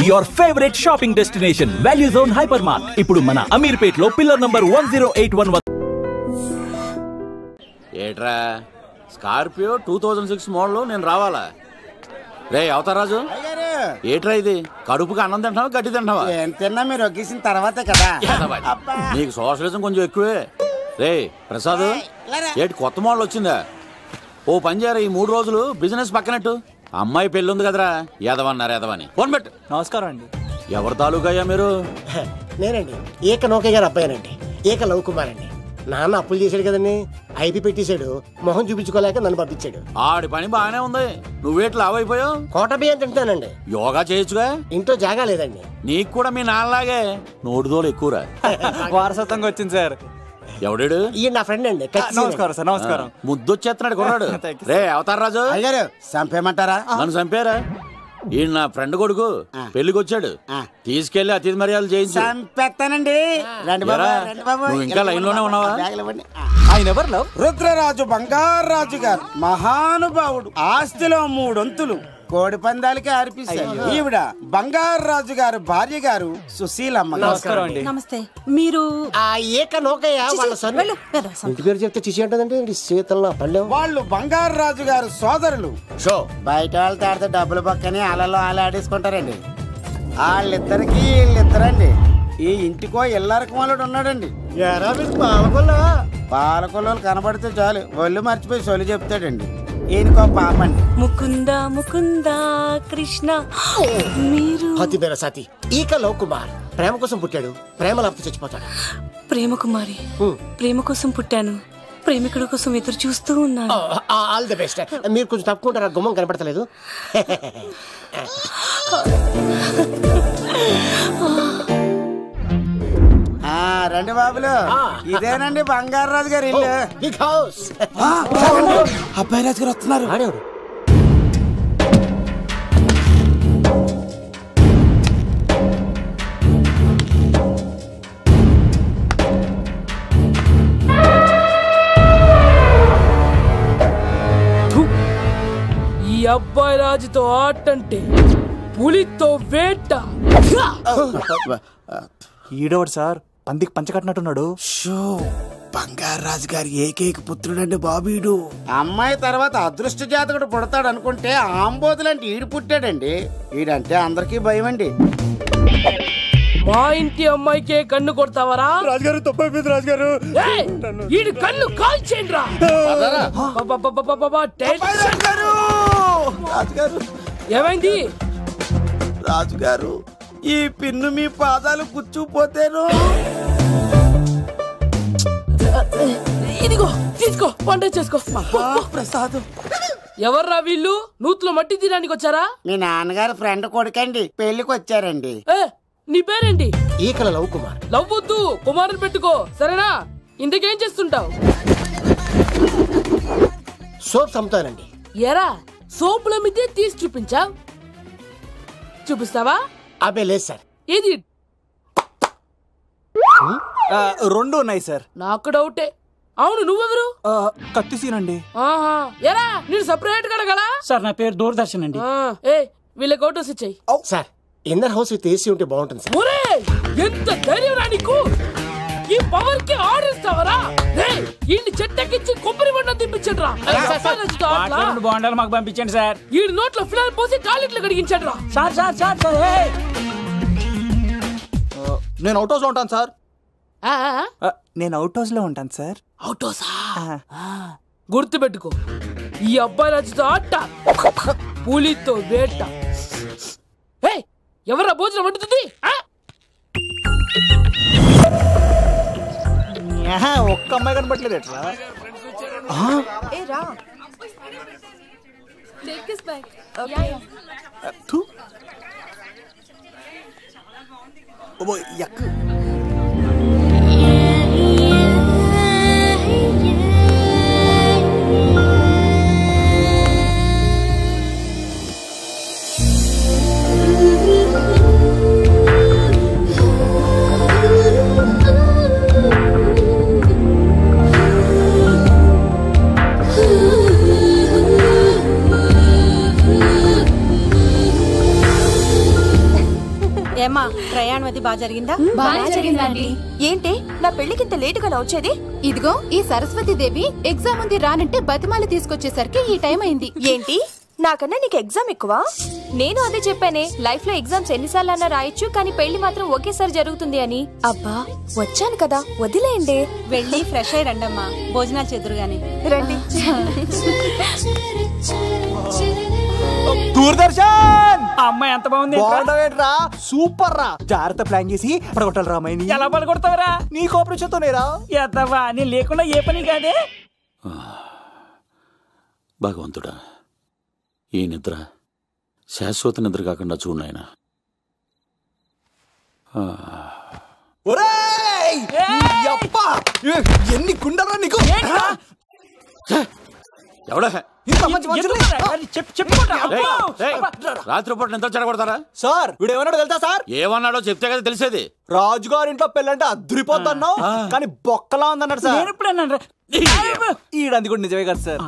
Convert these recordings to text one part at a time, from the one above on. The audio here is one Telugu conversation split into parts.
your favorite shopping destination, Value Zone Hypermart. ఇప్పుడు మన అమీర్పేట్ లో పిల్లర్ నంబర్ 10811. ఏట్రా స్కార్పియో 2006 మోడల్ నేను రావాలా? రే అవతారాజు, ఏట్రా ఇది? కడుపుకి అన్నం తింటావా గడ్డి తింటావా? ఏం తిన్నా మీరు ఒగ్గేసిన తర్వాతే కదా. నీకు సోషలిజం కొంచెం ఎక్కువే. రే ప్రసాద్, ఏటి కొత్త మోడల్ వచ్చిందా? ఓ పని చేయరా, ఈ 3 రోజులు బిజినెస్ పక్కనట్టు. అమ్మాయి పెళ్ళి ఉంది కదరా, ఎదవన్నారు ఎదవని. ఫోన్ పెట్టు. నమస్కారం అండి. ఎవరి తాలూకయ్యా మీరు? నేనండి ఏక నౌకయ్య గారు అబ్బాయినండి, ఏక లవ్ కుమార్ అండి. నాన్న అప్పులు చేశాడు కదండి, ఐపీ పెట్టేశాడు. మొహం చూపించుకోలేక నన్ను పంపించాడు. ఆడి పని బాగానే ఉంది, నువ్వేట్లు లావైపోయావు? కోట బియ్యం తింటానండి. యోగా చేయొచ్చుగా? ఇంట్లో జాగా లేదండి. నీకు కూడా మీ నాన్నలాగే నోటిదోలు ఎక్కువరా. వారసత్వంగా వచ్చింది సార్. ఎవడాడు? ఈయన నా ఫ్రెండ్ అండి. నమస్కారం సార్. నమస్కారం. ముద్దొచ్చేస్తున్నాడు కొన్నాడు. రే అవతార్ రాజు, అయ్యారు చంపేయమంటారా? నన్ను చంపారా? ఈయన నా ఫ్రెండ్ కొడుకు పెళ్లికి వచ్చాడు, తీసుకెళ్లి అతిథి మర్యాదలు చేయించు. చంపేస్తానండి. నువ్వు ఇంకా లైన్ లోనే ఉన్నావా? ఆయన ఎవరు? రుద్రరాజు బంగారాజు గారు, మహానుభావుడు. ఆస్తిలో 3 వంతులు కోడి పందాలకి అర్పిస్తారు. ఈవిడ బంగారాజు గారు భార్య గారు సుశీలమ్మ. నమస్కారం అండి. నమస్తే. మీరు ఏక నౌకయ్య వాళ్ళ సొంత ఇంటి పేరు చెప్తే చిచి అంటదండి. శీతల పల్లె వాళ్ళు బంగారాజు గారు సోదరులు. షో బయట వాళ్ళతో ఆడితే డబ్బులు పక్కనే అలలో అలా ఆడేసుకుంటారండి. వాళ్ళిద్దరికి వీళ్ళిద్దరండి. ఈ ఇంటికో ఇల్లరకం వాళ్ళడు ఉన్నాడండి. పాలకొల్లు కనబడితే చాలు ఒళ్ళు మర్చిపోయి సొలి చెప్తాడండి. ఈయనకో పాపండి. ముకుంద ముకుంద కృష్ణ. మీరు హతి మేర సాతి ఈక లవ్ కుమార్. ప్రేమ కోసం పుట్టాడు, ప్రేమ లేకపోతే చచ్చిపోతాడు. ప్రేమ కుమారి. ప్రేమ కోసం పుట్టాను, ప్రేమికుడు కోసం ఎదురు చూస్తూ ఉన్నాను. All the best. మీరు కొంచెం తప్పుకుంటారా? గుమ్మం కనపడతలేదు. రండి బాబులు, ఇదేనండి బంగారాజు గారి ఇల్లు. Big house. అబ్బాయి రాజు గారు వస్తున్నారు. ఆడేవాడు ఈ అబ్బాయి రాజుతో ఆటంటే పులితో వేట. ఈడోడు సార్, పందికి పంచ కట్టినట్టున్నాడు. బంగారాజు గారి ఏకైక పుత్రుడండి బాబీడు. అమ్మాయి తర్వాత అదృష్ట జాతకుడు పుడతాడు అనుకుంటే ఆంబోతులంటే ఈడు పుట్టాడండి. ఈడంటే అందరికీ భయం అండి. మా ఇంటి అమ్మాయికే కన్ను కొడతావరా? రాజుగారు తప్పైపోయింది రాజుగారు. ఈడు కన్ను కాల్చేయండి రా. రాజుగారు ఏమైంది? రాజుగారు, ఈ పిన్ను మీ పాదాలు గుచ్చుకుపోతేను. ఇదిగో తీసుకో, వంట చేసుకో. ప్రసాద్. ఎవర్రా వీళ్ళు? నూతులో మట్టి తీయడానికి వచ్చారా? మీ నాన్నగారు ఫ్రెండ్ కొడుకండి, పెళ్లికి వచ్చారండి. నీ పేరేంటి? ఈకల లవ్ కుమార్. లవ్ వద్దు, కుమారుని పెట్టుకో సరేనా? ఇంతకేం చేస్తుంటావు? సోప్స్ అమ్ముతానండి. ఎరా సోపుల మీద తీసి చూపించావు, చూపిస్తావా? అబ్బే లేదు సార్. ఏది? 2 ఉన్నాయి సార్. నాకు డౌటే. అవును, నువ్వెవరు? కత్తిసీనండి. ఆహా, ఎరా నేను సపరేట్ కడగలా? సార్ నా పేరు దూరదర్శన్ అండి. వీళ్ళ ఫోటోస్ ఇచ్చాయి. Sir inner house with AC ఉంటే బాగుంటుంది సార్. ఒరే ఎంత ధైర్యం రా నీకు! ఈ పవర్ కి ఆర్డర్ ఇస్తావరా? ఈ చెట్టెక్కించి కొబ్బరి బండ తిప్పించండి రా. బాండాలు మాకు పంపించండి సార్. ఈ నోట్లో ఫినాల్ పోసి టాయిలెట్లు కడిగించండి రా. సార్ సార్ సార్ సార్ నేను అవుట్ హౌస్ లో ఉంటాను సార్. నేను అవుట్ హౌస్ లో ఉంటాను సార్. అవుట్ హౌసా? గుర్తు పెట్టుకో, ఈ అబ్బాయి రాజుతో ఆట, పులితో వేట. ఎవరా భోజనం వండుతుంది? ఒక్క అమ్మాయి కనపట్లేదు ఎట్లా? ఏమా ప్రయాణం అది బాగా జరిగిందా? బాగా జరిగిందండి. ఏంటి నా పెళ్లికి ఇంత లేటుగా వచ్చేది? ఇదిగో ఈ సరస్వతి దేవి ఎగ్జామ్ ఉంది రానంటే బతిమాలి తీసుకొచ్చేసరికి ఈ టైం అయింది. ఏంటి నాకన్నా నీకు ఎగ్జామ్ ఎక్కువ? నేను అదే చెప్పానే, లైఫ్ లో ఎగ్జామ్స్ ఎన్నిసార్లు అన్నా రాయొచ్చు, కానీ పెళ్లి మాత్రం ఒకేసారి జరుగుతుంది అని. అబ్బా వచ్చాను కదా వదిలేయండి. వెళ్ళి ఫ్రెష్ అయ్యి రండమ్మా, భోజనాలు చెదురు గాని రండి. దూరదర్శన్ అమ్మాయి ఎంత బాగుంది. బాగుంటావేంట్రా? సూపర్ రా. జాగ్రత్త ప్లాన్ చేసి పడగొట్టాలి రామాయణి. ఎలా పడగొడతావరా? నీ కోఆపరేషన్ తోనేరా. ఎత్తవా నీ లేకుండా ఏ పని కాదే. భగవంతుడా, ఈ నిద్ర శాశ్వత నిద్ర కాకుండా చూడు నాయనా. ఒరేయ్! యప్పా! ఎన్ని కుండరా నీకు? ఎవడా చెప్పుకుంటా. రాత్రిపూట ఎంత చెడగొడతారా? సార్ వీడు ఏమన్నాడు తెలుసా సార్? ఏమన్నాడో చెప్తే కదా తెలిసేది. రాజుగారి ఇంట్లో పెళ్ళంటే అద్దరిపోతున్నావు కానీ బొక్కలా ఉందన్నాడు సార్. ఈడంది కూడా నిజమే కదా సార్.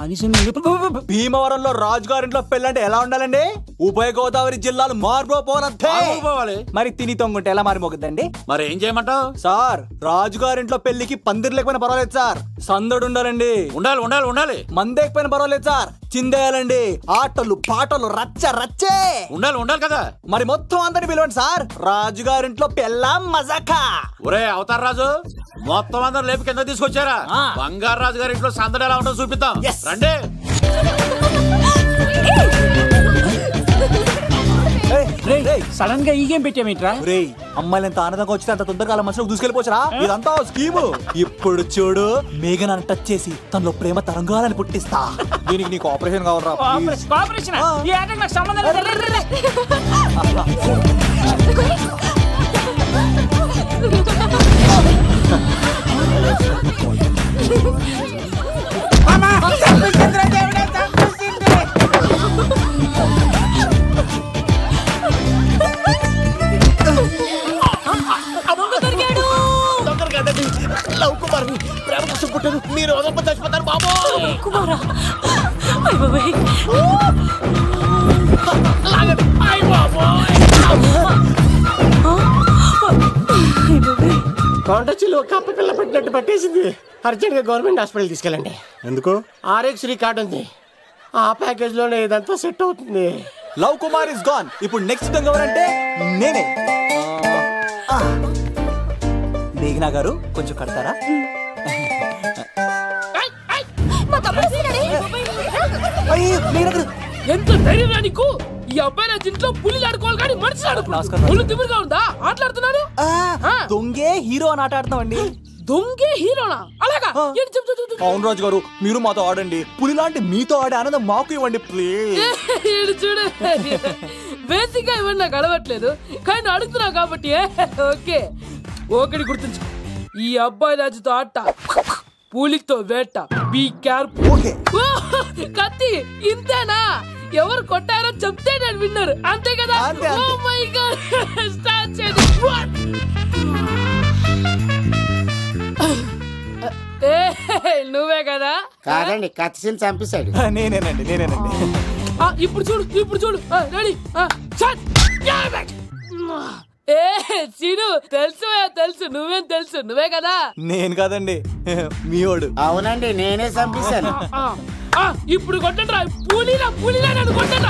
భీమవరంలో రాజుగారింట్లో పెళ్ళంటే ఎలా ఉండాలండి? ఉభయ గోదావరి జిల్లాలు మారిపోవాలి. మరి తిని తొంగుంటే ఎలా మారిపోతుందండి? మరి ఏం చేయమంటావు సార్? రాజుగారింట్లో పెళ్లికి పందిరి లేకపోయినా పర్వాలేదు సార్, సందడు ఉండాలండి. ఉండాలి ఉండాలి ఉండాలి. మందేకపోయినా పర్వాలేదు సార్, చిందేయాలండి. ఆటలు పాటలు రచ్చ రచ్చే ఉండాలి ఉండాలి కదా. మరి మొత్తం అందరిని పిలవండి సార్, రాజుగారింట్లో పెళ్ళాం మజాకా. ఒరే అవతార్ రాజు, మొత్తం అందరు లేపి కింద తీసుకొచ్చారా? బంగారు రాజు గారి ఇంట్లో సందడి ఎలా ఉంటుందో చూపిద్దాం రండి. సడన్ గా ఈ గేమ్ పెట్టామేంట్రా? అమ్మాయిలు ఎంత ఆనందంగా వచ్చితే అంత తొందరగా మనసులో దూసుకెళ్ళిపోవచ్చురా. ఇదంతా స్కీము. ఇప్పుడు చూడు, మేఘనాన్ని టచ్ చేసి తనలో ప్రేమ తరంగాలని పుట్టిస్తా. దీనికి నీకు ఆపరేషన్ కావాలరా? కోఆపరేషన్ ఈ ఆటకు నాకు సంబంధం లేదు. లవ్ కుమార్ని ప్రేమ కోసం పుట్టాను, మీరు వదలప చచ్చిపోతారు బాబు. కుమారా కాంటాక్ట్ కప్ప పిల్ల పెట్టినట్టు పట్టేసింది. అర్జెంట్ గా గవర్నమెంట్ హాస్పిటల్ తీసుకెళ్ళండి. ఎందుకు? ఆర్ఎక్స్ కార్డు ఉంది, ఆ ప్యాకేజ్ లోనే ఇదంతా సెట్ అవుతుంది. Love Kumar is gone. ఇప్పుడు నెక్స్ట్ దొంగ ఎవరంటే నేనే. మేఘనా గారు కొంచెం కడతారా? ఎంత ధైర్యం నీకు? ఈ అబ్బాయి నా ఇంట్లో పులిలు ఆడుకోవాలి కానీ మనిషి ఆడుకున్నాడు. పులి తిమ్మిరిగా ఉందా? ఆటలాడుతున్నారు. దొంగే హీరో అని ఆట ఆడుతున్నామండి. దొంగే హీరోనా? అలాగా? అవును రాజు గారు, మీరు మాతో ఆడండి. పులి లాంటి మీతో ఆడే ఆనందం మాకు ఇవ్వండి ప్లీజ్. చూడు, బేసిక్ గా ఇవన్నీ నాకు అలవట్లేదు, కానీ అడుగుతున్నావు కాబట్టి ఓకే. ఒకటి గుర్తుంచు, ఈ అబ్బాయి రాజుతో ఆట, పులితో వేట. Be careful. కత్తి ఇంతేనా? ఎవరు కొట్టారో చెప్తే నేను విన్నారు, అంతే కదా? ఓ మై గాడ్, స్టార్ట్ చేయండి. నువ్వే కదా? కాదండి, కత్తిని చంపేశాడు. నేనేనండి. ఇప్పుడు చూడు రెడీ. సీను తెలుసు నువ్వేం తెలుసు, నువ్వే కదా? నేను కాదండి, మీవాడు. అవునండి, నేనే చంపేశాను. ఇప్పుడు కొట్టండి రా, పూలీలా నన్ను కొట్టండి.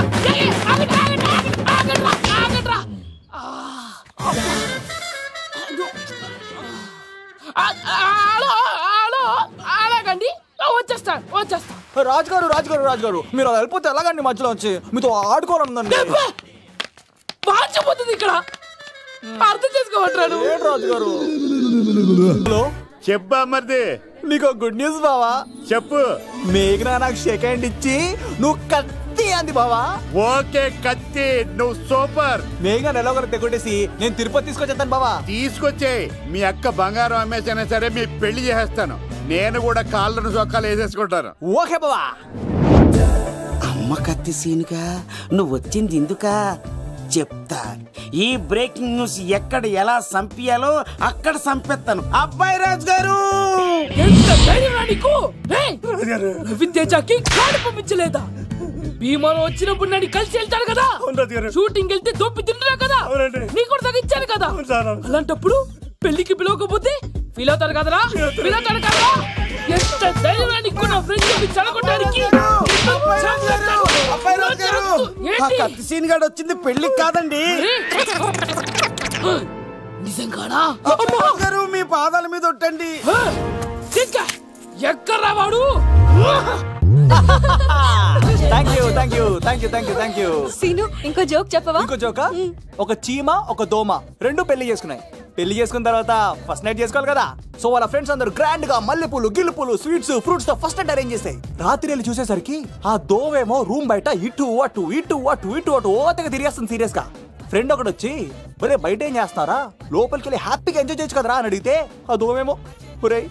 అలాగండి, వచ్చేస్తా. రాజుగారు మీరు అలా వెళ్ళిపోతే ఎలాగండి? మధ్యలో వచ్చి మీతో ఆడుకోవాలనుందండి. మార్చిపోతుంది ఇక్కడ, అర్థం చేసుకోవట్రాడు. రాజుగారు చెప్పా మరిది, నీకు గుడ్ న్యూస్ బావా. చెప్పు. మేఘనా నాకు సెకండ్ ఇచ్చి నువ్వు కత్తి అంది బావా. ఓకే కత్తి, నువ్వు సూపర్. మేఘనా ఎలాగో తెగొట్టేసి నేను తిరుపతి తీసుకొచ్చేస్తాను బావా. తీసుకొచ్చే, మీ అక్క బంగారం అమ్మేసైనా సరే మీ పెళ్లి చేసేస్తాను. నేను కూడా కాళ్ళను చొక్కాలు వేసేసుకుంటాను. ఓకే బావా. అమ్మ కత్తి సీనుగా నువ్వు వచ్చింది ఎందుకా చెప్తా. ఈ బ్రేకింగ్ న్యూస్ ఎక్కడ ఎలా సంపియాలో అక్కడ సంపెత్తాను. అబ్బాయి రాజు గారు, ఎంత ధైర్యం నీకు? నవీన్ తేజాకి కార్డు పంపించలేదా? భీమాలో వచ్చినప్పుడు నన్ను కలిసి వెళ్తాడు కదా, షూటింగ్ వెళ్తే దొప్పి తింటున్నా కదా, నీ కూడా తగ్గించాను. కదా. అలాంటప్పుడు పెళ్లికి పిలవకపోతే ఫీల్ అవుతారు కదరా, ఫీల్ అవుతారు కదా. ఎంత ధైర్యానికి కూడా ఫ్రెండ్షిప్ చెడగొట్టడానికి సీన్ గాడు వచ్చింది పెళ్లికి కాదండి. నిజంగానా? గారు మీ పాదాల మీద ఒట్టండి. ఎక్కడ్రా వాడు? సీను ఇంకో జోక్ చెప్పవా? ఇంకో జోకా? ఒక చీమ ఒక దోమ రెండు పెళ్లి చేసుకున్నాయి. పెళ్లి చేసుకున్న తర్వాత ఫస్ట్ నైట్ చేసుకోవాలి కదా. సో వాళ్ళ ఫ్రెండ్స్ అందరూ గ్రాండ్ గా మల్లెపూలు గిల్లుపూలు స్వీట్స్ ఫ్రూట్స్ తో ఫస్ట్ నైట్ అరేంజ్ చేసాయి. రాత్రి వెళ్ళి చూసేసరికి ఆ దోవేమో రూమ్ బయట ఇటు అటు ఇటు అటు ఇటు అటు ఓతగా తిరిగేస్తుంది సీరియస్ గా. ఫ్రెండ్ ఒకటి వచ్చి ఒరే బయట ఏం చేస్తున్నారా, లోపలికి వెళ్ళి హ్యాపీగా ఎంజాయ్ చేయొచ్చు కదరా అని అడిగితే ఆ దోవేమో ఒరే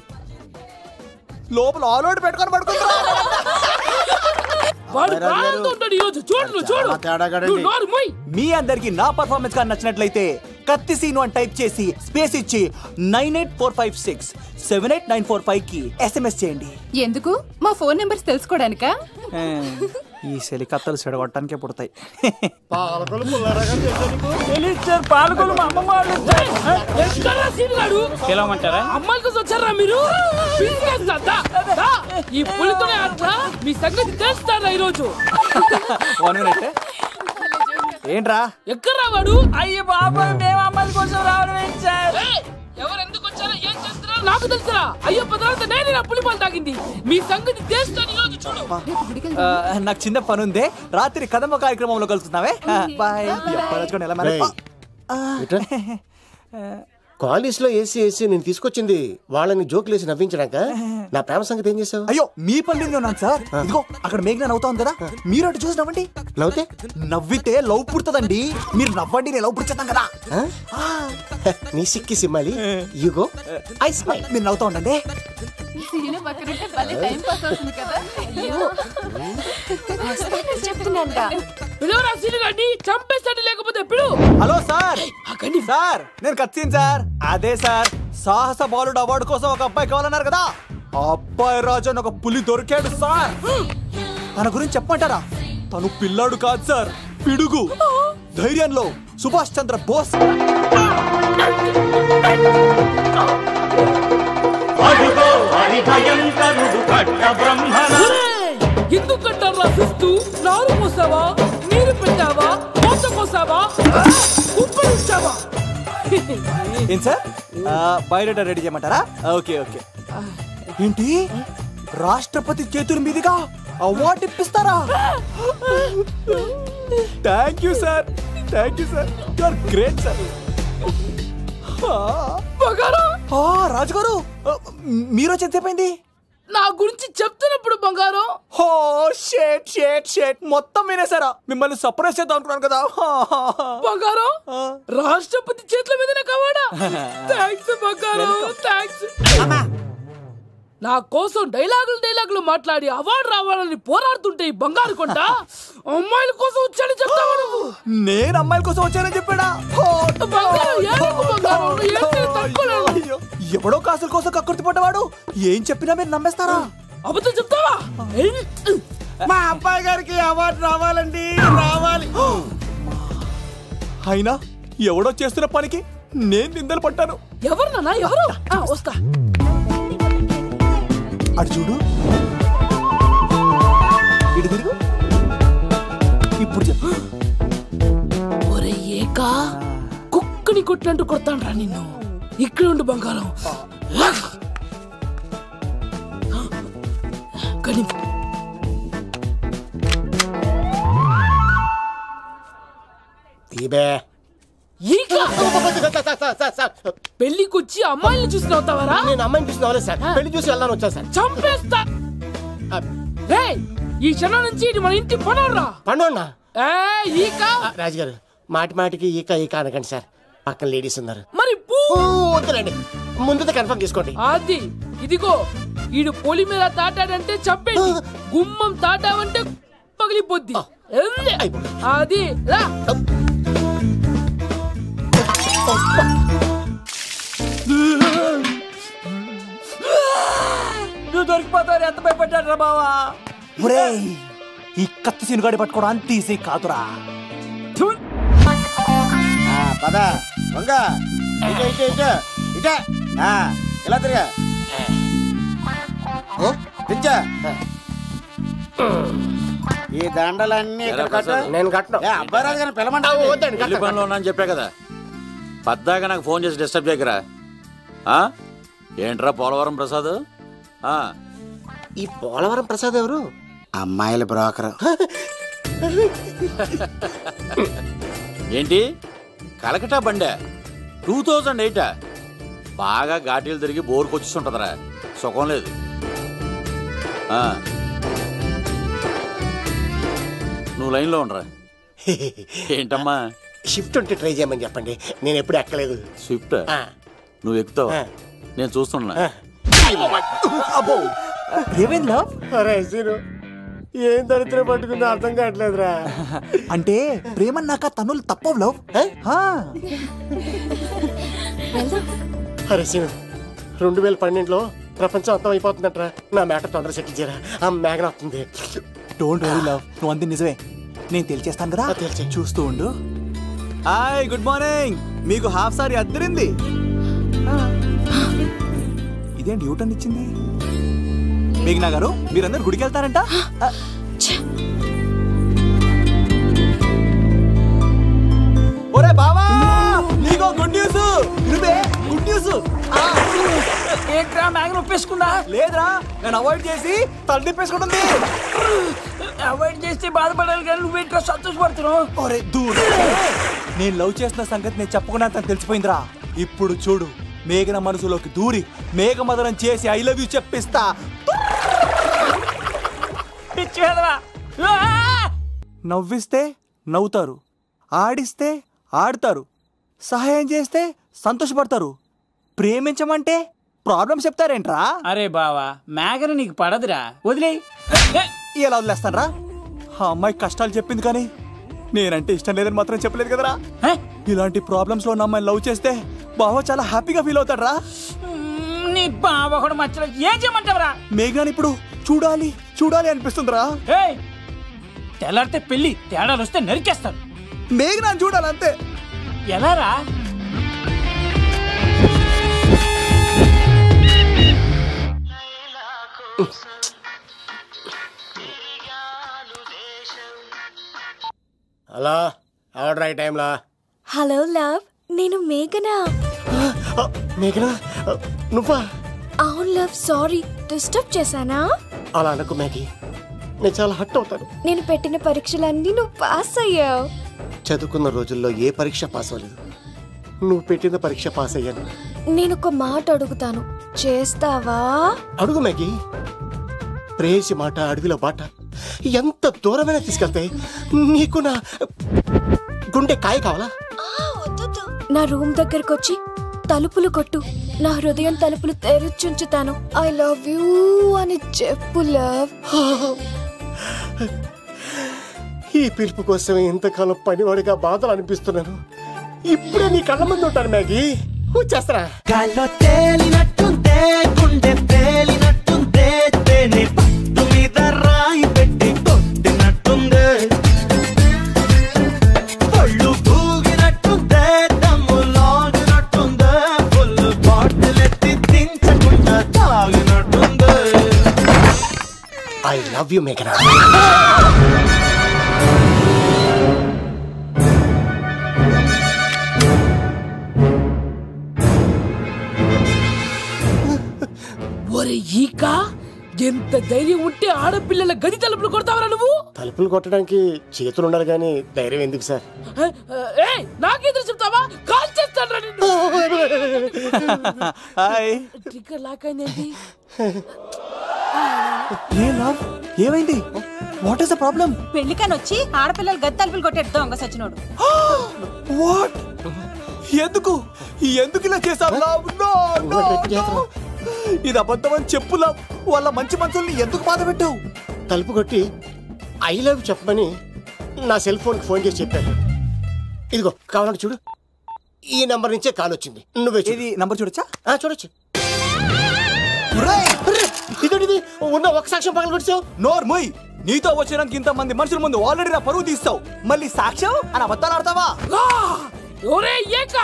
లోపల ఆల్అౌట్ పెట్టుకొని పడుకుంటా. మీ అందరికి నా పర్ఫార్మెన్స్ గా నచ్చినట్లయితే కత్తి సీను అని టైప్ చేసి స్పేస్ ఇచ్చి 9845678945 కి SMS చేయండి. ఎందుకు? మా ఫోన్ నెంబర్స్ తెలుసుకోవడానికా? ఈ సెలికత్తలు చెడగొట్టడానికే పుడతాయి. అమ్మాయిల కోసం వచ్చారా మీరు? ఈ పులితోనే అట్లా మీ సంగతి తెలుస్తారా ఈరోజు? ఏంట్రా ఎక్కడ రావాడు? అయ్యో బాబా మేము అమ్మాయిల కోసం రావడం ఏంటి సార్? ఎవరు ఎందుకు వచ్చారో ఏం చేస్తున్నారో నాకు తెలుసురా. అయ్యో పదార్థ నేను నా పులిపాలు తాగింది. మీ సంగతి తెలుస్తాను ఈరోజు చూడు. నాకు చిన్న పని ఉంది, రాత్రి కదమ్మ కార్యక్రమంలో కలుస్తున్నావే. బాయ్. కాలేజ్ లో ఏసీ నేను తీసుకొచ్చింది వాళ్ళని జోకులేసి నవ్వించడాక. నా ప్రేమ సంగతి ఏం చేసావు? అయ్యో మీ పని ఉన్నాను సార్. ఇదిగో అక్కడ మేఘన నవ్వుతా ఉంది కదా, మీరు అటు చూసి నవ్వండి. నవ్వుతే నవ్వితే లవ్ పుడుతుందండి. మీరు నవ్వండి, నేను లవ్ పుడిచేద్దాం కదా. నీ సిక్కి సిమ్మాలి యుగో ఐ స్మైల్. మీరు నవ్వుతా ఉండండి. చంపేస్తాడు లేకపోతే పిలు. Hello sir. సార్ నేను కత్తిన్ సార్. అదే సార్ సాహస బాలుడు అవార్డు కోసం ఒక అబ్బాయి కావాలన్నారు కదా. ఆ అబ్బాయి రాజు అని ఒక పులి దొరికాడు సార్. తన గురించి చెప్పమంటారా? తను పిల్లాడు కాదు సార్, పిడుగు. ధైర్యంలో సుభాష్ చంద్ర బోస్. ఎందుకంటారు రాసిస్తూ నారు పోసావా, నీరు పెట్టావా, మోస పోసావా, ఉప్పరించావా? ఏం సార్ బయోడేటా రెడీ చేయమంటారా? Okay okay. ఏంటి రాష్ట్రపతి చేతుల మీదుగా అవార్డు ఇప్పిస్తారా? Thank you sir, thank you sir, you are great sir. రాజుగారు మీరు ఎంతసేపైంది? నా గురించి చెప్తున్నప్పుడు బంగారం. హో షేట్ షేట్ షేట్ మొత్తం వినేసారా? మిమ్మల్ని సర్ప్రైజ్ చేద్దాం అనుకున్నాను కదా. బంగారం రాష్ట్రపతి చేతుల మీదనే కావాడా? థ్యాంక్స్ బంగారం, థ్యాంక్స్. నా కోసం డైలాగులు మాట్లాడి అవార్డు రావాలని పోరాడుతుంటే ఈ బంగారు కొండ అమ్మాయిల కోసం వచ్చాడని చెప్తావా నువ్వు? నేను అమ్మాయిల కోసం వచ్చానని చెప్పాడా? ఎవడో కాసుల కోసం కక్కుర్తి పడ్డవాడు ఏం చెప్పినా మీరు నమ్మేస్తారా? అబద్ధం చెప్తావా? మా అబ్బాయి గారికి అవార్డు రావాలండి, రావాలి. అయినా ఎవడో చేస్తున్న పనికి నేను నిందలు పట్టాను. ఎవరు నాన్న ఎవరు? వస్తా. అటు చూడు, ఇటు తిరుగు. ఇప్పుడు చెప్పు. ఒరే ఏకా, కుక్కని కొట్టినట్టు కొడతాను రా నిన్ను. ఇక్కడ ఉండు బంగారం. పెళ్లికొచ్చి అమ్మాయిని చూసి నవ్వుతావారా? నేను అమ్మాయిని చూసి నవ్వలేదు సార్, పెళ్లి చూసి వెళ్దాను వచ్చా సార్. చంపేస్తా. ఈ క్షణం నుంచి ఇది మన ఇంటి పనోడ్రా. పండున్నా ఈక రాజుగారు మాటి మాటికి ఈక ఈక అనకండి సార్, పక్కన లేడీస్ ఉన్నారు. మరి వద్దులేండి, ముందు కన్ఫర్మ్ చేసుకోండి. అది ఇదిగో ఈడు పొలి మీద తాటాడంటే చంపేది, గుమ్మం తాటావంటే పగిలిపోద్ది. అది రా. నువ్వు దొరికిపోతావు. ఎంత భయపడ్డాడు రా బావా. ఈ కత్తి సీనుగాడి పట్టుకోవడం అంత ఈజీ కాదురా. పద వంగ ఇటే ఇటే ఇటే ఇటే ఇలా తిరిగా దించా ఈ దండలన్నీ ఇక్కడ కట్టు. నేను కట్టను. అబ్బాయి రాజు గారిని పిలమంటావు. పెళ్లి పనిలో ఉన్నాను చెప్పా కదా, పద్దాక నాకు ఫోన్ చేసి డిస్టర్బ్ చేయకరా. ఏంట్రా పోలవరం ప్రసాద్? ఈ పోలవరం ప్రసాద్ ఎవరు? అమ్మాయిల బ్రోకర్. ఏంటి కలకటా బండే 2008? బాగా ఘాటీలు తిరిగి బోర్కి వచ్చిస్తుంటదరా, సుఖం లేదు. నువ్వు లైన్లో ఉండరా. ఏంటమ్మా? షిఫ్ట్ ఉంటే ట్రై చేయమని చెప్పండి, నేను ఎప్పుడు ఎక్కలేదు. స్విఫ్ట్ నువ్వు ఎక్కుతావు, నేను చూస్తున్నా. ఏం దరిద్రం పట్టుకుందో అర్థం కావట్లేదురా. అంటే ప్రేమన్నాక తనులు తప్పవు లవ్. అరే సీను, 2012లో ప్రపంచం అంతం అయిపోతుందట్రా. నా మ్యాటర్ తొందర సెటిల్ చేయరా, ఆ మేఘన వస్తుంది. డోంట్ వరీ లవ్, నువ్వు అంది నిజమే, నేను తెలిచేస్తాను కదా. చూస్తూ ఉండు. Hi, good morning. మీకు హాఫ్ సారీ అద్దరింది. ఇదేంటి యూటర్న్ ఇచ్చింది? మేఘనా గారు, మీరందరూ గుడికి వెళ్తారంట. ఒరే బావా, నీకో గుడ్ న్యూస్. Good news. ఏంట్రా మ్యాగ్ నొప్పేసుకున్నా? లేదురా, నేను అవాయిడ్ చేసి తల తిప్పేసుకుంటుంది. అవాయిడ్ చేస్తే బాధపడాలి కానీ నువ్వేంట్రా సంతోషపడుతున్నావు? ఒరే దూరు, నేను లవ్ చేసిన సంగతి నేను చెప్పకుండా తనకు తెలిసిపోయిందిరా. ఇప్పుడు చూడు, మేఘన మనసులోకి దూరి మేఘమదనం చేసి ఐ లవ్ యూ చెప్పిస్తా. నవ్విస్తే నవ్వుతారు, ఆడిస్తే ఆడతారు, సహాయం చేస్తే సంతోషపడతారు. ప్రేమించమంటే ప్రాబ్లమ్స్ చెప్తారేంట్రా? అరే బావా, మేఘన నీకు పడదురా, వదిలే. ఎలా వదిలేస్తానరా? ఆ అమ్మాయి కష్టాలు చెప్పింది కానీ నేనంటే ఇష్టం లేదని మాత్రం చెప్పలేదు కదరా. ఇలాంటి ప్రాబ్లమ్స్ లో నా అమ్మాయి లవ్ చేస్తే బావ చాలా హ్యాపీగా ఫీల్ అవుతాడు రా. నీ బావ కూడా మచ్చలో ఏం చేయమంటావురా? మేఘనాని ఇప్పుడు చూడాలి చూడాలి అనిపిస్తుందిరా. తెల్లారితే పెళ్లి, తేడాలు వస్తే నరికేస్తాను. మేఘనాని చూడాలంతే. ఎలా రా? హలో, ఆర్డర్ అయ్యే టైంలా. హలో లవ్, నేను మేఘనా. మేఘనా నువ్వా? అవును లవ్, సారీ డిస్టర్బ్ చేశానా? అలా అనకు మ్యాగీ, నేను చాలా హర్ట్ అవుతాను. నేను పెట్టిన పరీక్షలన్నీ నువ్వు పాస్ అయ్యావు. చదువుకున్న రోజుల్లో ఏ పరీక్ష పాస్ అవ్వలేదు, నువ్వు పెట్టిన పరీక్ష పాస్ అయ్యాను. నేను ఒక మాట అడుగుతాను, చేస్తావా? అడుగు మ్యాగీ. ప్రేయసి మాట అడవిలో బాట ఎంత దూరమైనా తీసుకెళ్తాయి. నీకు నా గుండె కాయ కావాలా? నా రూమ్ దగ్గరకు వచ్చి తలుపులు కొట్టు, నా హృదయం తలుపులు తెరుచుంచుతాను. ఐ లవ్ యూ అని చెప్పు లవ్. ఈ పిలుపు కోసం ఇంతకాలం పనివాడిగా బాధలు అనిపిస్తున్నాను. ఇప్పుడే నీ కళ్ళ ముందు ఉంటాను మ్యాగీ. చేస్తారా? గాల్లో తేలినట్టుందే, గుండె తేలినట్టుందే, తేనె పట్టు మీద రాయి పెట్టి కొట్టినట్టుందే, పళ్ళు పూగినట్టుందే, దమ్ము లాగినట్టుందే, ఫుల్ బాటిల్ ఎత్తి దించకుండా తాగినట్టుందే. ఐ లవ్ యూ మేఘనా. ఒరే ఈక, ఎంత ధైర్యం ఉంటే ఆడపిల్లల గది తలుపులు కొడతావరా నువ్వు? తలుపులు కొట్టడానికి చేతులు ఉండాలి కానీ ధైర్యం ఎందుకు సార్? నాకెదురు చెప్తావా? కాల్ చేస్తాను నిన్ను. ట్రిగ్గర్ లాక్ అయింది. ఏమైంది? What is the problem? పెళ్లికని వచ్చి ఆడపిల్లలు గది తలుపులు కొట్టేడు దొంగ సచ్చినోడు. వాట్? ఎందుకు ఎందుకు ఇలా చేసావు? ఇది అబద్ధం అని చెప్పులా. వాళ్ళ మంచి మనుషుల్ని ఎందుకు బాధ పెట్టావు? తలుపు కొట్టి ఐ లవ్ చెప్పమని నా సెల్ ఫోన్ కి ఫోన్ చేసి చెప్పాను. ఇదిగో కావాలంటే చూడు, ఈ నంబర్ నుంచే కాల్ వచ్చింది. నువ్వే ఇది నంబర్ చూడొచ్చా? చూడొచ్చు. ఇదేంటిది, ఉన్న ఒక సాక్ష్యం పగల కొట్టావు. నోర్మోయ్, నీతో వచ్చినాక ఇంత మంది మనుషుల ముందు ఆల్రెడీ నా పరువు తీస్తావు, మళ్ళీ సాక్ష్యం అని అబద్ధాలు ఆడతావా? ఒరే ఏక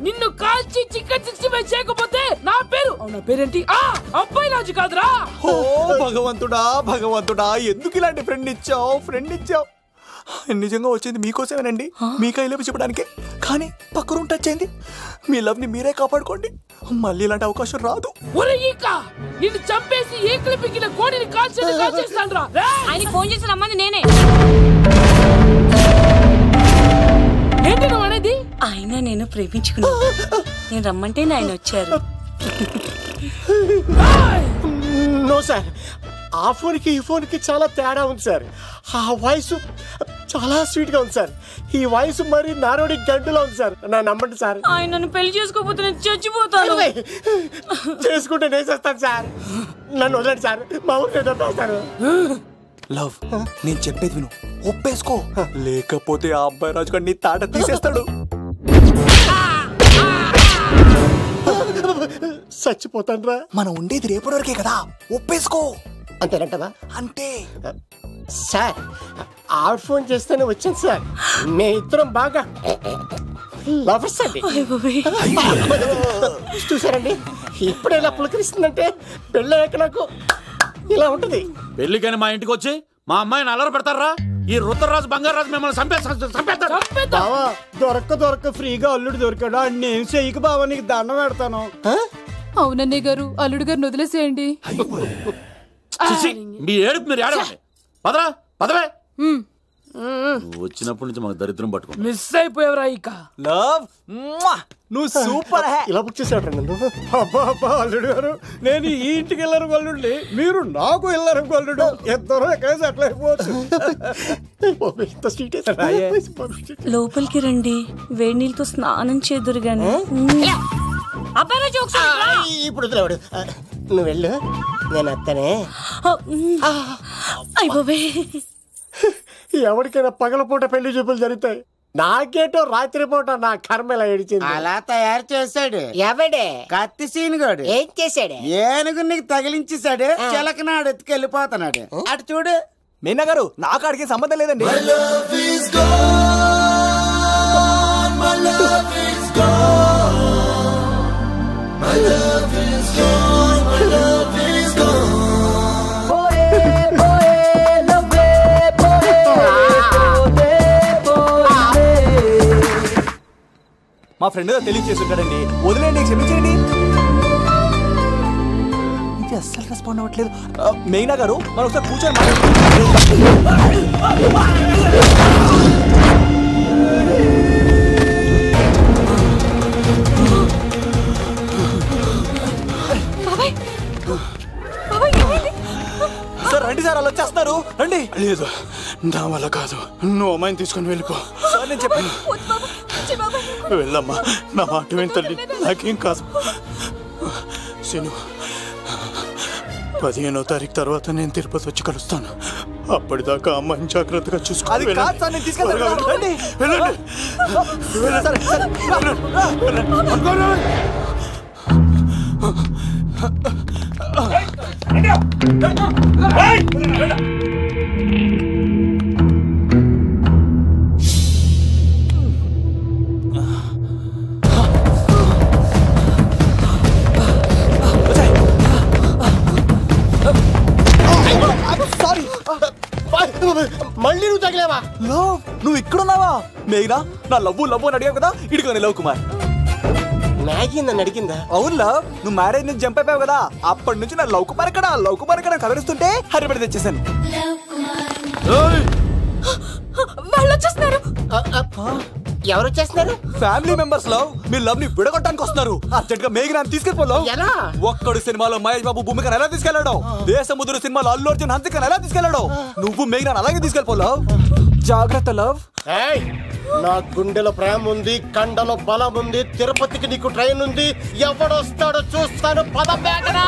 నిన్ను కాల్చి చికెన్ 65 చేయకపోతే నా పేరేంటి అబ్బాయి రాజు కాదురా. ఓ భగవంతుడా భగవంతుడా, ఎందుకు ఇలాంటి ఫ్రెండ్ ఇచ్చావు. నిజంగా వచ్చింది మీకోసమేనండి, మీ కైలో చెప్పడానికే. కానీ పక్క రూమ్ టచ్ అయింది. మీ లవ్ ని మీరే కాపాడుకోండి, మళ్ళీ ఇలాంటి అవకాశం రాదు. ఒరే ఈక నిన్ను చంపేసి ఏకలు పిగిన కోడిని కాల్చేస్తాను రా. ఆయనకి ఫోన్ చేసి రమ్మని నేనే. ఏంటి నువ్వు అనేది? ఆయన నేను ప్రేమించుకున్నాను, నేను రమ్మంటే ఆయన వచ్చారు. నో సార్, ఆ ఫోన్కి ఈ ఫోన్కి చాలా తేడా ఉంది సార్. ఆ వాయిస్ చాలా స్వీట్ గా ఉంది సార్, ఈ వాయిస్ మరి నారోడి గంటలో ఉంది సార్. నా నమ్మండి సార్. ఆయన నన్ను పెళ్లి చేసుకోకపోతే నేను చచ్చిపోతాను. చేసుకుంటే నేను చేస్తాను సార్, నన్ను వదలండి సార్, మా ఊరికి దొరికేస్తాను. లవ్, నేను చెప్పేది విను, ఒప్పేసుకో, లేకపోతే ఆ అబ్బాయి రాజు గారు నీ తాట తీసేస్తాడు. చచ్చిపోతాను రా. మనం ఉండేది రేపటి వరకే కదా, ఒప్పేసుకో. అంతేనంటవా? అంతే సార్. ఆవిడ ఫోన్ చేస్తేనే వచ్చాను సార్, మే ఇద్దరం బాగా లవర్స్ అండి. చూసారండి ఇప్పుడు ఎలా పులకరిస్తుందంటే, పెళ్ళయ్యాక నాకు ఇలా ఉంటది. పెళ్లికని మా ఇంటికి వచ్చి మా అమ్మాయిని అల్లరి పెడతారా? ఈ రుద్రరాజు బంగారాజు మిమ్మల్ని చంపేస్తారు. దొరక్క ఫ్రీగా అల్లుడు దొరికాడు, నేను చెయ్యికి బావా నీకు దండం పెడతాను. అవునన్నయ్య గారు, అల్లుడు గారిని వదిలేసేయండి. మీ ఏడుపు మీరు ఏడవండి. పదవే వచ్చినప్పటి నుంచి మాకు దరిద్రం పట్టుకో. మిస్ అయిపోయావురా ఇక. లవ్, నువ్వు సూపర్. ఇలా బుక్ చేసాడు నన్ను. అబ్బా అల్లుడు గారు, నేను ఈ ఇంటికి వెళ్ళరు గొల్లుండి, మీరు నాకు వెళ్ళరు గొల్లుడు, ఇద్దరు కలిసి అట్లా అయిపోవచ్చు. లోపలికి రండి, వేడి నీళ్ళతో స్నానం చేదురు గాని. ఇప్పుడు వదిలేవాడు, నువ్వు వెళ్ళు, నేను అత్తనే. ఎవరికైనా పగలపూట పెళ్లి చూపులు జరుగుతాయి, నాకేటో రాత్రి పూట నా కర్మ ఇలా ఏడిచింది. అలా తయారు చేశాడు ఎవడే? కత్తి సీనుగాడు. ఏం చేశాడు? ఏనుగు నీకు తగిలించేశాడు, చిలకనాడు ఎత్తుకెళ్ళిపోతున్నాడు. అటు చూడు. మీనా గారు, నాకు అడిగే సంబంధం లేదండి. మా ఫ్రెండ్ తెలియచేస్తుంటాడండి, వదిలేండి, క్షమించండి. ఇది అస్సలు రెస్పాండ్ అవ్వట్లేదు. మెయినా గారు, మనం ఒకసారి కూర్చొని సార్ రండి సార్, అలా వచ్చేస్తున్నారు, రండి. లేదు, నా వల్ల కాదు, నువ్వు అమ్మాయిని తీసుకొని వెళ్ళిపో. సార్ నేను చెప్పాను, వెళ్ళమ్మా, నా మాట విని తల్లి, నాకేం కాదు. శను, 15వ తారీఖు తర్వాత నేను తిరుపతి వచ్చి కలుస్తాను. అప్పటిదాకా అమ్మాయిని జాగ్రత్తగా చూసుకోవాలి. మళ్ళీ నువ్వు తగిలేవా? నువ్వు ఇక్కడున్నావా? మేఘనా, నా లవ్వు అని అడిగావు కదా, ఇడుకోని లవ్ కుమార్. మ్యాగీ నన్ను అడిగిందా? అవును లవ్, నువ్వు మ్యారేజ్ నుంచి జంప్ అయిపోయావు కదా, అప్పటి నుంచి నా లవ్ కుమార్ ఎక్కడ కలరిస్తుంటే హరిపడి తెచ్చేసాను. వాళ్ళు వచ్చేస్తున్నారు. ఎవరు వచ్చేస్తున్నారు? ఫ్యామిలీ మెంబర్స్ లవ్, మీ లవ్ ని విడగొట్టడానికి వస్తున్నారు. అర్జెంట్ గా మేఘనాన్ని తీసుకెళ్ళిపోలో. ఎలా? ఒక్కడు సినిమాలో మహేష్ బాబు భూమికను ఎలా తీసుకెళ్లాడు, దేశముద్రు సినిమాలో అల్లు అర్జున్ హన్సికను ఎలా తీసుకెళ్లాడు, నువ్వు మేఘనాన్ని అలాగే తీసుకెళ్ళిపోలావు. జాగ్రత్త లవ్. నా గుండెలో ప్రేమ ఉంది, కండలో బలం ఉంది, తిరుపతికి నీకు ట్రైన్ ఉంది, ఎవడొస్తాడో చూస్తాను. పద మేఘనా.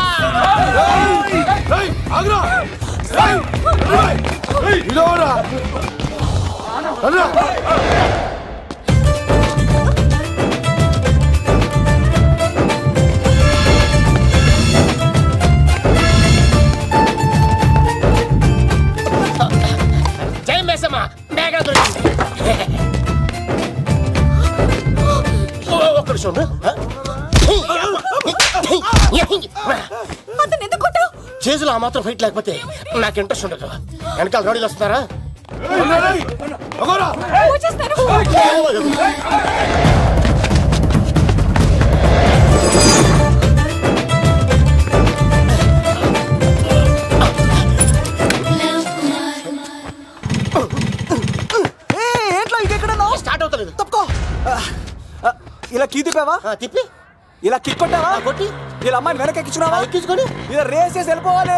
జై మేసమ్మ, మేఘనా దొరికింది. చేతులు ఆ మాత్రం ఫైట్ లేకపోతే నాకు ఇంట్రెస్ట్ ఉండదు. వెనకాల రౌడీలు వస్తున్నారా? స్టార్ట్ అవుతలేదు. తప్పుకో. ఇలా కీ తిప్పావా? తిప్పి ఇలా కిక్ కొట్టావా? కొట్టి ఇలా అమ్మాయిని వెనక ఎక్కించుకున్నావా? ఎక్కించుకొని ఇలా రేస్ చేసి వెళ్ళిపోవాలి.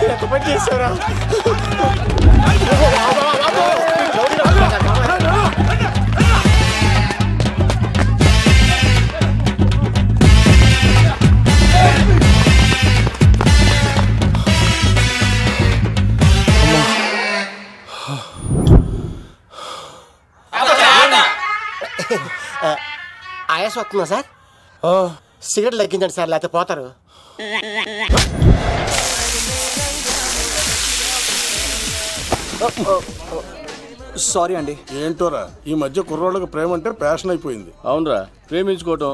ఎంత పని చేశారా? ఆయాస వస్తుందా సార్? సిగరెట్ లెక్కించండి సార్, లేకపోతే పోతారు. సారీ అండి. ఏంటోరా ఈ మధ్య కుర్రోళ్ళకి ప్రేమ అంటే ప్యాషన్ అయిపోయింది. అవునరా, ప్రేమించుకోవటం,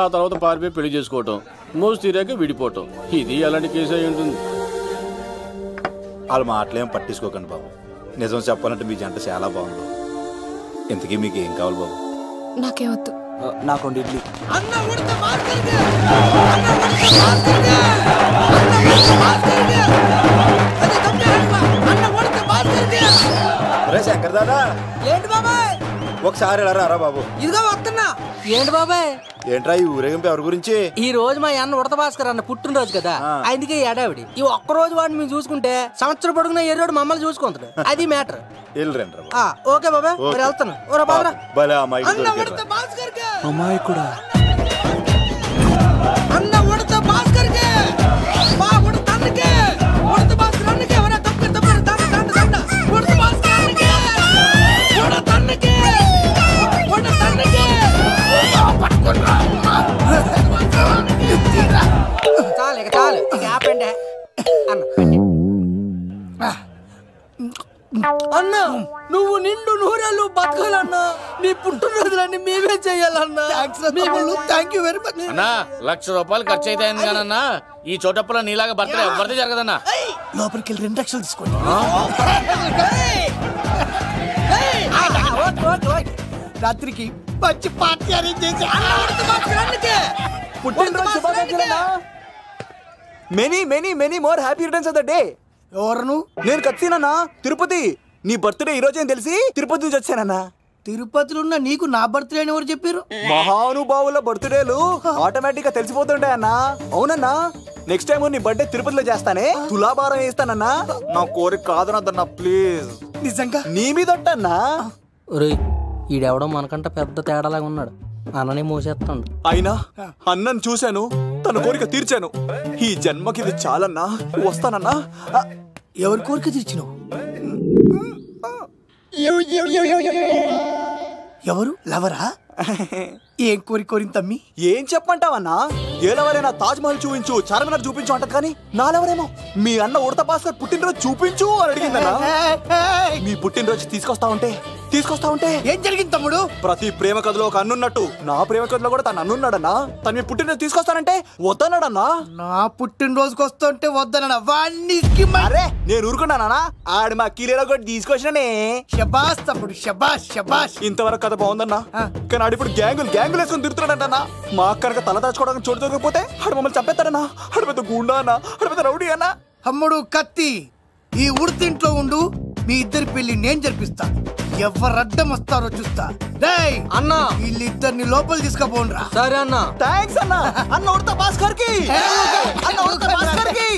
ఆ తర్వాత పారిపోయి పెళ్లి చేసుకోవటం, మోజు తీరాక విడిపోవటం, ఇది అలాంటి కేసు అయి ఉంటుంది. వాళ్ళ మాటలేం పట్టించుకోకండి బాబు. నిజం చెప్పాలంటే మీ జంట చాలా బాగుంది. ఇంతకీ మీకు ఏం కావాలి బాబు? నాకే వద్దు. నాకు ఇడ్లీ. శంకర్ దాదా, ఏంటి బాబాయ్? ఒకసారి ఎలా రారా బాబు? ఇదిగో వస్తున్నా. ఏంటి బాబాయ్? ఏంట్రా ఈ ఊరేగింపు ఎవరి గురించి? ఈ రోజు మా అన్న ఉడత భాస్కర్ అన్న పుట్టినరోజు కదా, అందుకే ఏడావిడి. ఈ ఒక్క రోజు వాడిని మేము చూసుకుంటే సంవత్సరం పొడుగున ఎర్రోడు మమ్మల్ని చూసుకుంటాడు. అది మ్యాటర్. ఓకే బాబాయ్, మరి వెళ్తాను. అమ్మాయి కూడా అన్న ఉడత భాస్కర్ మా ఉడత అన్నకే, ఉడత భాస్కర్ అన్నకే ఎవరైనా తప్ప ఉడత భాస్కర్ అన్నకే, ఉడత అన్నకే, ఉడత అన్నకే. చాలు ఇక చాలు, ఇక ఆపండి అన్న. నువ్వు నిండు నూరేళ్ళు బతకాలన్నా, నీ పుట్టినరోజులన్నీ మేమే చెయ్యాలన్నా. థ్యాంక్ యూ వెరీ మచ్ అన్నా. 1,00,000 రూపాయలు ఖర్చు అయితే కదన్నా, ఈ చోటప్పులో నీలాగా బర్త్డే ఎవరిదే జరగదన్నా. లోపలికి వెళ్ళి 2 లక్షలు తీసుకోండి. రాత్రికి మంచి పార్టీ అరేంజ్ చేసి పుట్టినరోజు శుభాకాంక్షలు. Many many many more happy returns of the day. ఎవరు? నేను కత్తినన్నా, తిరుపతి. నీ బర్త్డే ఈ రోజే తెలిసి తిరుపతి నుంచి వచ్చానన్నా. తిరుపతిలో ఉన్న నీకు నా బర్త్డే అని ఎవరు చెప్పారు? మహానుభావుల బర్త్డేలు ఆటోమేటిక్ గా తెలిసిపోతుంటాయన్నా. అవునన్నా, నెక్స్ట్ టైం నీ బర్త్డే తిరుపతిలో చేస్తానే, తులాభారం వేస్తానన్నా. నా కోరిక కాదనద్దన్నా ప్లీజ్. నిజంగా నీ మీద అన్నా. ఈడెవడో మనకంట పెద్ద తేడాలాగా ఉన్నాడు. అన్ననే మోసేస్తాడు. అయినా అన్నను చూశాను, తన కోరిక తీర్చాను. ఈ జన్మకి ఇది చాలన్నా, వస్తానన్నా. ఎవరి కోరిక తీర్చినావు? ఎవరు? లవరా? ఏం కోరి కోరింది తమ్మి? ఏం చెప్పంటావన్నా? ఏలవరైనా తాజ్ మహల్ చూపించు, చార్మినార్ చూపించు అంటది కానీ నాలెవరేమో మీ అన్న ఉడత భాస్కర్ పుట్టినరోజు చూపించు అని అడిగిందన్నా. మీ పుట్టినరోజు తీసుకొస్తా ఉంటే ఏం జరిగింది తమ్ముడు? ప్రతి ప్రేమ కథలో ఒక అన్నున్నట్టు నా ప్రేమ కథలో కూడా తను అన్నున్నాడన్నా. తను మీ పుట్టినరోజు తీసుకొస్తానంటే వద్దన్నాడన్నా. నా పుట్టినరోజుకి వస్తుంటే వద్దన్నా. వాడిని అరే నేను ఊరుకున్నానా? ఆడు మా కీలేలో కూడా తీసుకొచ్చిననే. షబాష్ తమ్ముడు, షబాష్ షబాష్. ఇంతవరకు కథ బాగుందన్నా, కానీ ఆడు ఇప్పుడు గ్యాంగులు వేసుకుని తిరుగుతున్నాడన్నా. మా అక్కడికి తల దాచుకోవడానికి చోటు దొరికిపోతే ఆడు మమ్మల్ని చంపేస్తాడన్నా. ఆడు పెద్ద గుండా అన్నా, ఆడు పెద్ద రౌడీ అన్నా. తమ్ముడు కత్తి, ఈ ఉడితింట్లో ఉండు. మీ ఇద్దరి పెళ్లి నేను జరిపిస్తా. ఎవరు అడ్డం వస్తారో చూస్తా. రేయ్ అన్నా, వీళ్ళిద్దరిని లోపల తీసుకుపోండ్రా. సరే అన్న. థాంక్స్ అన్న. అన్న ఉడత భాస్కర్ కి, అన్న ఉడత భాస్కర్ కి.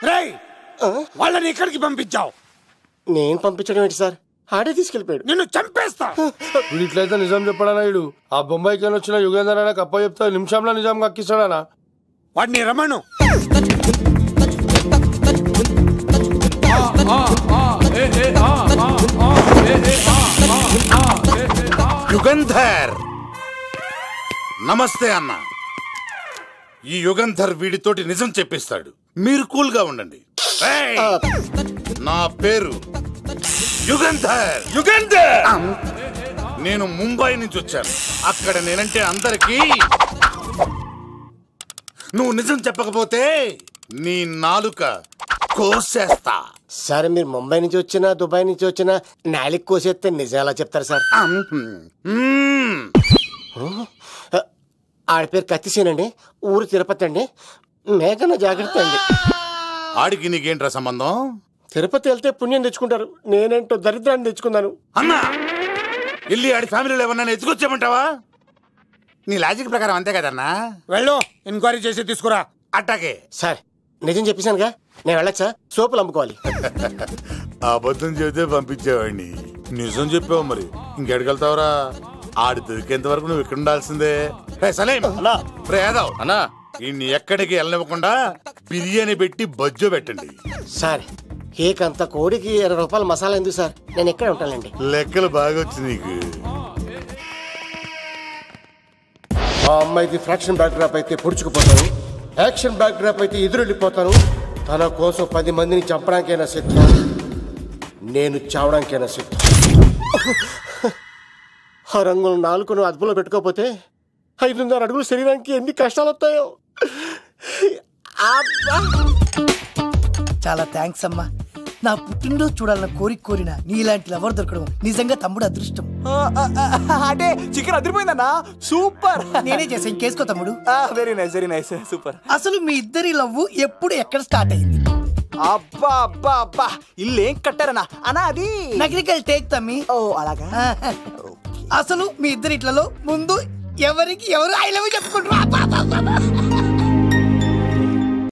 రేయ్, వాళ్ళని ఎక్కడికి పంపించావు? నేను పంపించడం ఏంటి సార్? ఆడే తీసుకెళ్ళిపోయాడు. నిన్ను చంపేస్తా. ఇట్లయితే నిజం చెప్పడానా? ఇడు ఆ బొంబాయికి వచ్చిన యుగేందర్ అనే కప్ప చెప్తా నిమిషంలో నిజం కక్కిస్తాడానా? వాడిని రమణు. యుగంధర్ నమస్తే అన్న. ఈ యుగంధర్ వీడితోటి నిజం చెప్పిస్తాడు, మీరు కూల్ గా ఉండండి. ఏయ్! నా పేరు యుగంధర్. యుగంధర్ నేను ముంబై నుంచి వచ్చాను. అక్కడ నేనంటే అందరికీ. నువ్వు నిజం చెప్పకపోతే నీ నాలుక కోసేస్తా. సార్ మీరు ముంబై నుంచి వచ్చినా దుబాయ్ నుంచి వచ్చినా నాలిక కోసేస్తే నిజం ఎలా చెప్తారు సార్? ఆడి పేరు కత్తిసేనండి, ఊరు తిరుపతి అండి. మేఘన జాగ్రత్త అండి. ఆడికి నీకేంట్రా సంబంధం? తిరుపతి వెళ్తే పుణ్యం తెచ్చుకుంటారు, నేనేంటో దరిద్రాన్ని తెచ్చుకున్నాను. అన్నా వెళ్ళి ఆడి ఫ్యామిలీలో ఎవరన్నా ఎత్తుకొచ్చామంటావా? నీ లాజిక్ ప్రకారం అంతే కదన్నా. వెళ్ళు, ఎంక్వైరీ చేసి తీసుకురా. అట్టాకే సార్ నిజం చెప్పేశానుగా, నేను వెళ్ళచ్చా? సోపులు అమ్ముకోవాలి. అబద్ధం చెబితే పంపించేవాడిని, నిజం చెప్పావు మరి ఇంకెడగలుగుతావురా? ఆడి దొరికేంత వరకు నువ్వు ఇక్కడ ఉండాల్సిందే. అన్నా ఇన్ని ఎక్కడికి వెళ్ళనివ్వకుండా బిర్యానీ పెట్టి బజ్జో పెట్టండి. సార్ కేకంత కోడికి 20 రూపాయలు మసాలా ఎందుకు సార్? నేను ఎక్కడ ఉంటానండి. లెక్కలు బాగా వచ్చి నీకు. ఆ అమ్మాయిది ఫ్రాక్షన్ బ్యాక్ డ్రాప్ అయితే పొడుచుకుపోతాను, యాక్షన్ బ్యాక్ డ్రాప్ అయితే ఎదురెళ్ళిపోతాను. తన కోసం 10 మందిని చంపడానికైనా సిద్ధం, నేను చావడానికైనా సిద్ధం. ఆ రంగులు 4 అదుపులో పెట్టుకోకపోతే 5.5 అడుగుల శరీరానికి ఎన్ని కష్టాలు వస్తాయో. చాలా థ్యాంక్స్ అమ్మా. నా పుట్టినరోజు చూడాలన్న కోరిన నీలాంటి లవర్ దొరకడం నిజంగా తమ్ముడు అదృష్టం. అంటే చికెన్ అదిరిపోయిందన్నా, సూపర్. నేనే చేసా, ఇంకేసుకో తమ్ముడు. Very nice, very nice, super. అసలు మీ ఇద్దరి లవ్ ఎప్పుడు ఎక్కడ స్టార్ట్ అయింది? అబ్బా అబ్బా అబ్బా, ఇల్లు ఏం కట్టారన్నా అన్నా? అది నగరికల్ టేక్ తమ్మి. ఓ అలాగా. అసలు మీ ఇద్దరిట్లలో ముందు ఎవరికి ఎవరు ఐ లవ్ చెప్పుకుంటారు?